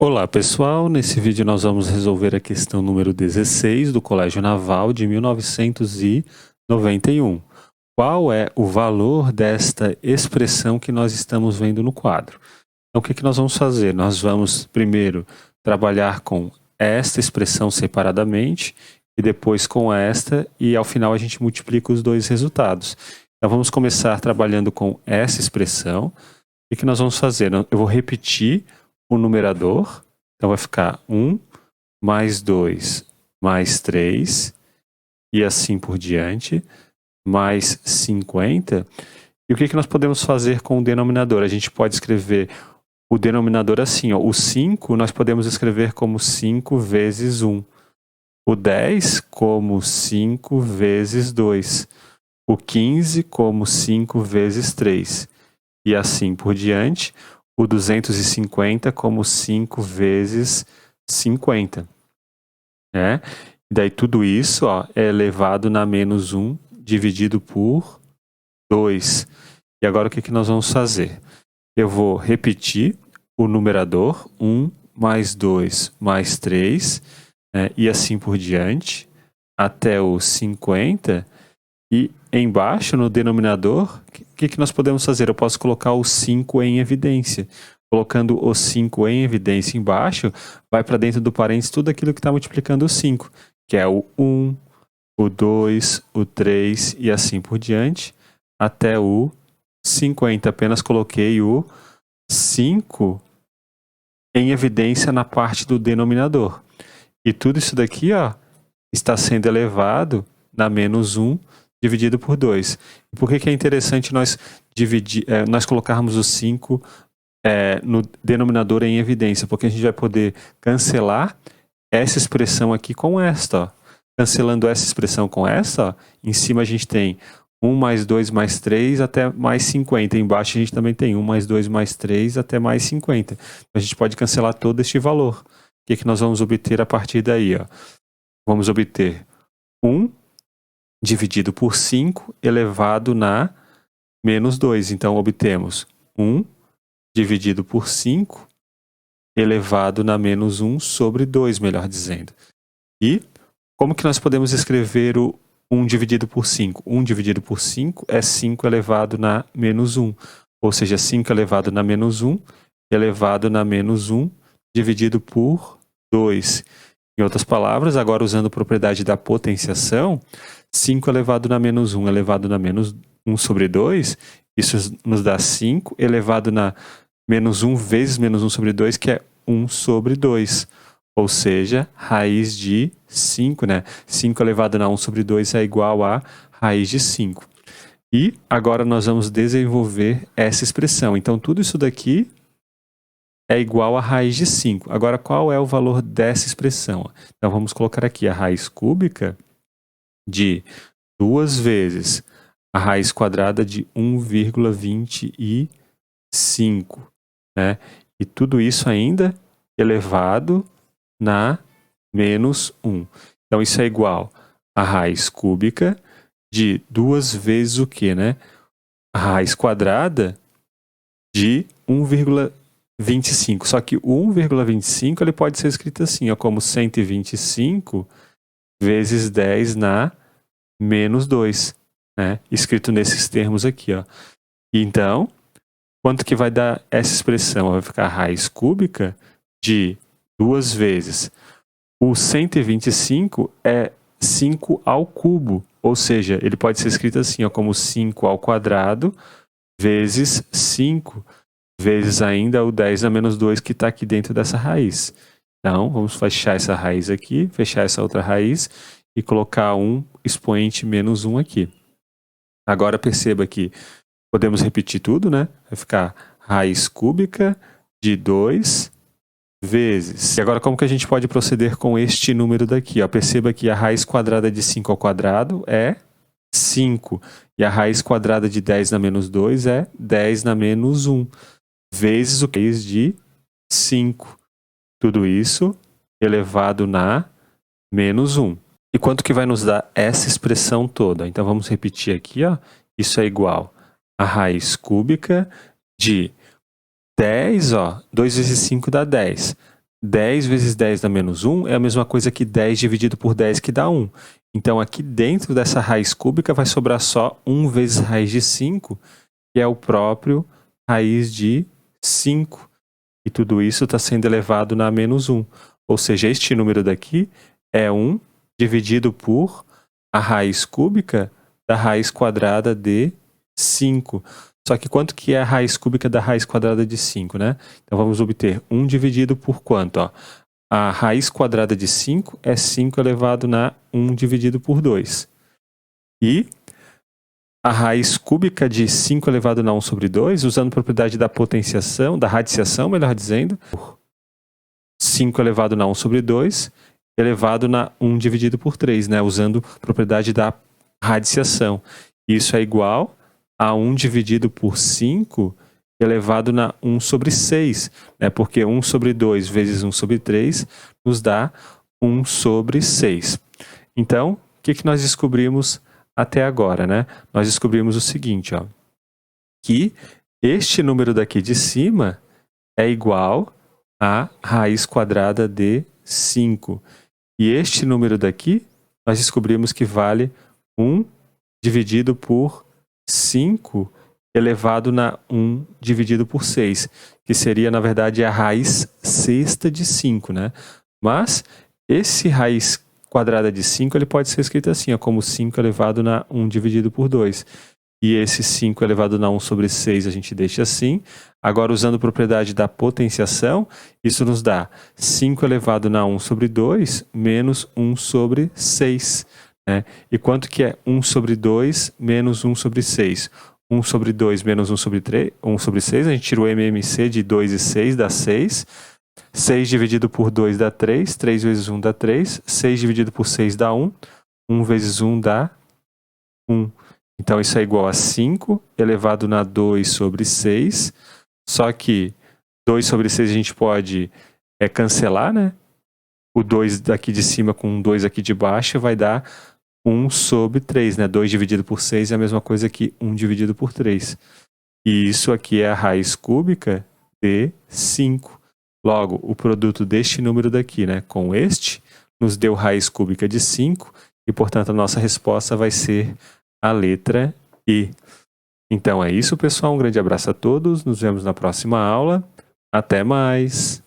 Olá pessoal, nesse vídeo nós vamos resolver a questão número 16 do Colégio Naval de 1991. Qual é o valor desta expressão que nós estamos vendo no quadro? Então o que nós vamos fazer? Nós vamos primeiro trabalhar com esta expressão separadamente e depois com esta e ao final a gente multiplica os dois resultados. Então vamos começar trabalhando com essa expressão. O que nós vamos fazer? Eu vou repetir o numerador, então vai ficar 1 mais 2 mais 3 e assim por diante, mais 50. E o que nós podemos fazer com o denominador? A gente pode escrever o denominador assim, ó, o 5 nós podemos escrever como 5 vezes 1, o 10 como 5 vezes 2, o 15 como 5 vezes 3 e assim por diante, o 250 como 5 vezes 50. Né? E daí tudo isso ó, é elevado na menos 1 dividido por 2. E agora o que nós vamos fazer? Eu vou repetir o numerador, 1 mais 2 mais 3, né? E assim por diante, até o 50. E embaixo, no denominador, o que nós podemos fazer? Eu posso colocar o 5 em evidência. Colocando o 5 em evidência embaixo, vai para dentro do parênteses tudo aquilo que está multiplicando o 5, que é o 1, o 2, o 3 e assim por diante, até o 50. Apenas coloquei o 5 em evidência na parte do denominador. E tudo isso daqui ó, está sendo elevado na menos 1 dividido por 2. Por que é interessante nós colocarmos o 5 no denominador em evidência? Porque a gente vai poder cancelar essa expressão aqui com esta. Ó. Cancelando essa expressão com essa, ó, em cima a gente tem 1 mais 2 mais 3 até mais 50. Embaixo a gente também tem 1 mais 2 mais 3 até mais 50. Então, a gente pode cancelar todo este valor. O que nós vamos obter a partir daí? Ó? Vamos obter 1 dividido por 5 elevado na menos 2. Então, obtemos 1 dividido por 5 elevado na menos 1 sobre 2, melhor dizendo. E como que nós podemos escrever o 1 dividido por 5? 1 dividido por 5 é 5 elevado na menos 1. Ou seja, 5 elevado na menos 1 elevado na menos 1 dividido por 2. Em outras palavras, agora usando a propriedade da potenciação, 5 elevado na menos 1 elevado na menos 1 sobre 2, isso nos dá 5 elevado na menos 1 vezes menos 1 sobre 2, que é 1 sobre 2. Ou seja, raiz de 5, né? 5 elevado na 1 sobre 2 é igual a raiz de 5. E agora nós vamos desenvolver essa expressão. Então, tudo isso daqui é igual a raiz de 5. Agora, qual é o valor dessa expressão? Então, vamos colocar aqui a raiz cúbica de 2 vezes a raiz quadrada de 1,25. Né? E tudo isso ainda elevado na menos 1. Então, isso é igual a raiz cúbica de 2 vezes o quê? Né? A raiz quadrada de 1,25. Só que o 1,25 ele pode ser escrito assim, ó, como 125 vezes 10 na menos 2. Né? Escrito nesses termos aqui. Ó. Então, quanto que vai dar essa expressão? Vai ficar a raiz cúbica de 2 vezes. O 125 é 5 ao cubo. Ou seja, ele pode ser escrito assim, ó, como 5 ao quadrado vezes 5 vezes ainda o 10 na menos 2 que está aqui dentro dessa raiz. Então, vamos fechar essa raiz aqui, fechar essa outra raiz e colocar um expoente menos 1 aqui. Agora perceba que podemos repetir tudo, né? Vai ficar raiz cúbica de 2 vezes. E agora como que a gente pode proceder com este número daqui? Ó? Perceba que a raiz quadrada de 5 ao quadrado é 5. E a raiz quadrada de 10 na menos 2 é 10 na menos 1. Vezes o raiz de 5. Tudo isso elevado na menos 1. E quanto que vai nos dar essa expressão toda? Então vamos repetir aqui, ó. Isso é igual a raiz cúbica de 10, ó, 2 vezes 5 dá 10. 10 vezes 10 dá menos 1 é a mesma coisa que 10 dividido por 10 que dá 1. Então aqui dentro dessa raiz cúbica vai sobrar só 1 vezes raiz de 5, que é o próprio raiz de 5. E tudo isso está sendo elevado na menos 1. Ou seja, este número daqui é 1 dividido por a raiz cúbica da raiz quadrada de 5. Só que quanto que é a raiz cúbica da raiz quadrada de 5, né? Então vamos obter 1 dividido por quanto? Ó? A raiz quadrada de 5 é 5 elevado na 1 dividido por 2. E a raiz cúbica de 5 elevado na 1 sobre 2, usando a propriedade da potenciação, da radiciação, melhor dizendo, 5 elevado na 1 sobre 2, elevado na 1 dividido por 3, né? Usando a propriedade da radiciação. Isso é igual a 1 dividido por 5 elevado na 1 sobre 6, né? Porque 1 sobre 2 vezes 1 sobre 3 nos dá 1 sobre 6. Então, o que nós descobrimos até agora, né? Nós descobrimos o seguinte, ó, que este número daqui de cima é igual a raiz quadrada de 5. E este número daqui, nós descobrimos que vale 1 dividido por 5 elevado na 1 dividido por 6, que seria, na verdade, a raiz sexta de 5, né? Mas esse raiz quadrada de 5 ele pode ser escrito assim, ó, como 5 elevado na 1 dividido por 2. E esse 5 elevado na 1 sobre 6 a gente deixa assim. Agora, usando a propriedade da potenciação, isso nos dá 5 elevado na 1 sobre 2 menos 1 sobre 6. Né? E quanto que é 1 sobre 2 menos 1 sobre 6? 1 sobre 2 menos 1 sobre 3, 1 sobre 6, a gente tira o MMC de 2 e 6, dá 6. 6 dividido por 2 dá 3, 3 vezes 1 dá 3, 6 dividido por 6 dá 1, 1 vezes 1 dá 1. Então isso é igual a 5 elevado na 2 sobre 6, só que 2 sobre 6 a gente pode cancelar, né? O 2 daqui de cima com o 2 aqui de baixo vai dar 1 sobre 3, né? 2 dividido por 6 é a mesma coisa que 1 dividido por 3. E isso aqui é a raiz cúbica de 5. Logo, o produto deste número daqui, né, com este, nos deu raiz cúbica de 5, e, portanto, a nossa resposta vai ser a letra E. Então é isso, pessoal. Um grande abraço a todos. Nos vemos na próxima aula. Até mais!